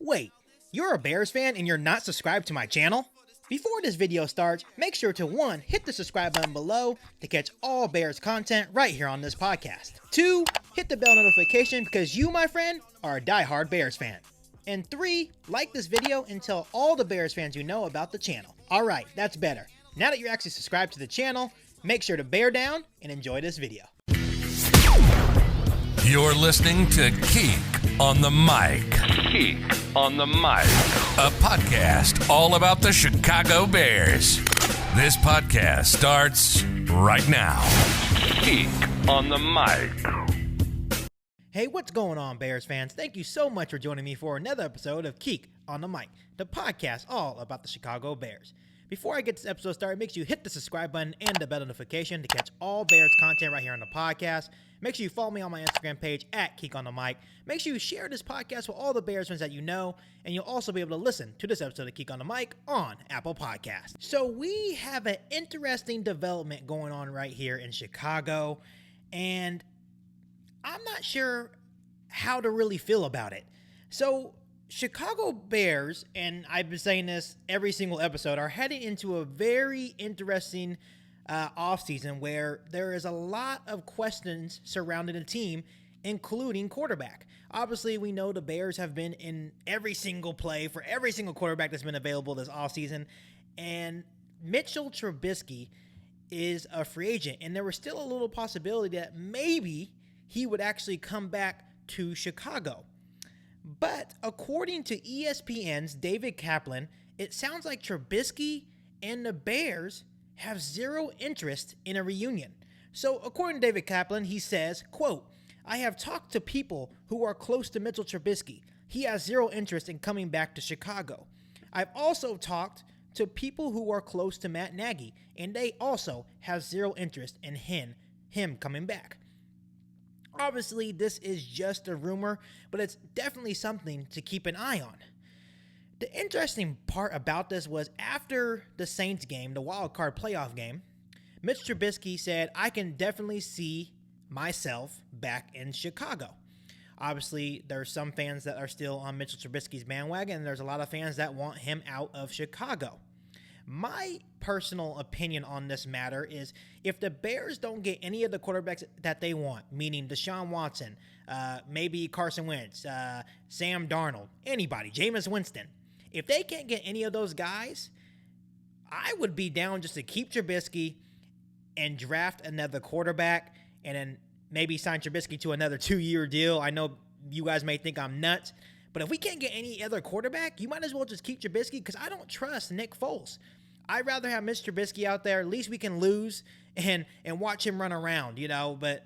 Wait, you're a Bears fan and you're not subscribed to my channel? Before this video starts, make sure to 1. Hit the subscribe button below to catch all Bears content right here on this podcast. 2. Hit the bell notification because you, my friend, are a diehard Bears fan. And 3. Like this video and tell all the Bears fans you know about the channel. Alright, that's better. Now that you're actually subscribed to the channel, make sure to bear down and enjoy this video. You're listening to Keek on the Mic. Keek on the Mic. A podcast all about the Chicago Bears. This podcast starts right now. Keek on the Mic. Hey, what's going on, Bears fans? Thank you so much for joining me for another episode of Keek on the Mic, the podcast all about the Chicago Bears. Before I get this episode started, make sure you hit the subscribe button and the bell notification to catch all Bears content right here on the podcast. Make sure you follow me on my Instagram page at Keek on the Mic. Make sure you share this podcast with all the Bears fans that you know, and you'll also be able to listen to this episode of Keek on the Mic on Apple Podcasts. So we have an interesting development going on right here in Chicago, and I'm not sure how to really feel about it. So Chicago Bears, and I've been saying this every single episode, are heading into a very interesting offseason where there is a lot of questions surrounding the team, including quarterback. Obviously, we know the Bears have been in every single play for every single quarterback that's been available this offseason, and Mitchell Trubisky is a free agent, and there was still a little possibility that maybe he would actually come back to Chicago. But according to ESPN's David Kapman, it sounds like Trubisky and the Bears have zero interest in a reunion. So according to David Kapman, he says, quote, "I have talked to people who are close to Mitchell Trubisky. He has zero interest in coming back to Chicago. I've also talked to people who are close to Matt Nagy, and they also have zero interest in him coming back." Obviously, this is just a rumor, but it's definitely something to keep an eye on. The interesting part about this was after the Saints game, the wild card playoff game, Mitch Trubisky said, "I can definitely see myself back in Chicago." Obviously, there's some fans that are still on Mitchell Trubisky's bandwagon, and there's a lot of fans that want him out of Chicago. My personal opinion on this matter is if the Bears don't get any of the quarterbacks that they want, meaning Deshaun Watson, maybe Carson Wentz, Sam Darnold, anybody, Jameis Winston, if they can't get any of those guys, I would be down just to keep Trubisky and draft another quarterback and then maybe sign Trubisky to another 2-year deal. I know you guys may think I'm nuts, but if we can't get any other quarterback, you might as well just keep Trubisky because I don't trust Nick Foles. I'd rather have Mr. Trubisky out there. At least we can lose and watch him run around, but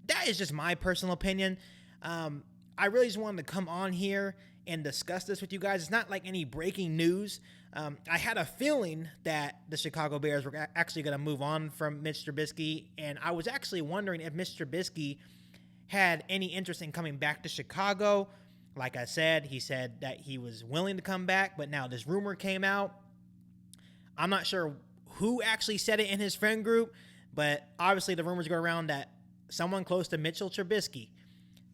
that is just my personal opinion. I really just wanted to come on here and discuss this with you guys. It's not like any breaking news. I had a feeling that the Chicago Bears were actually going to move on from Mitch Trubisky, and I was actually wondering if Mr. Trubisky had any interest in coming back to Chicago. Like I said, he said that he was willing to come back, but now this rumor came out. I'm not sure who actually said it in his friend group, but obviously the rumors go around that someone close to Mitchell Trubisky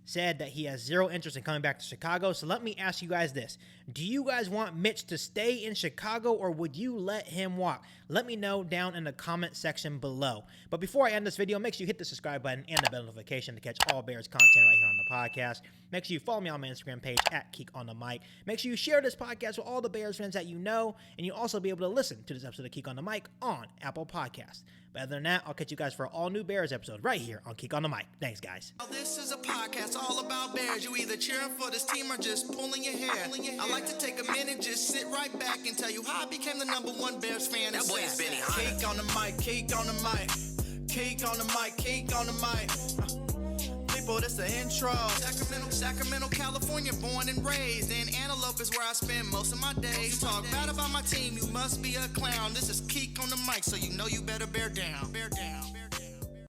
said that he has zero interest in coming back to Chicago. So let me ask you guys this. Do you guys want Mitch to stay in Chicago or would you let him walk? Let me know down in the comment section below. But before I end this video, make sure you hit the subscribe button and the bell notification to catch all Bears content right here on the podcast. Make sure you follow me on my Instagram page at Keek on the Mic. Make sure you share this podcast with all the Bears fans that you know, and you'll also be able to listen to this episode of Keek on the Mic on Apple Podcasts. But other than that, I'll catch you guys for an all-new Bears episode right here on Keek on the Mic. Thanks, guys. This is a podcast all about Bears. You either cheering for this team or just pulling your hair. I like to take a minute, just sit right back and tell you how I became the #1 Bears fan. That boy's Benny Hunter. Keek on the mic, Keek on the mic, Keek on the mic, Keek on the mic. People, this the intro. Sacramento, California, born and raised. And Antelope is where I spend most of my days. Talk bad about my team, you must be a clown. This is Keek on the Mic, so you know you better bear down. Bear down.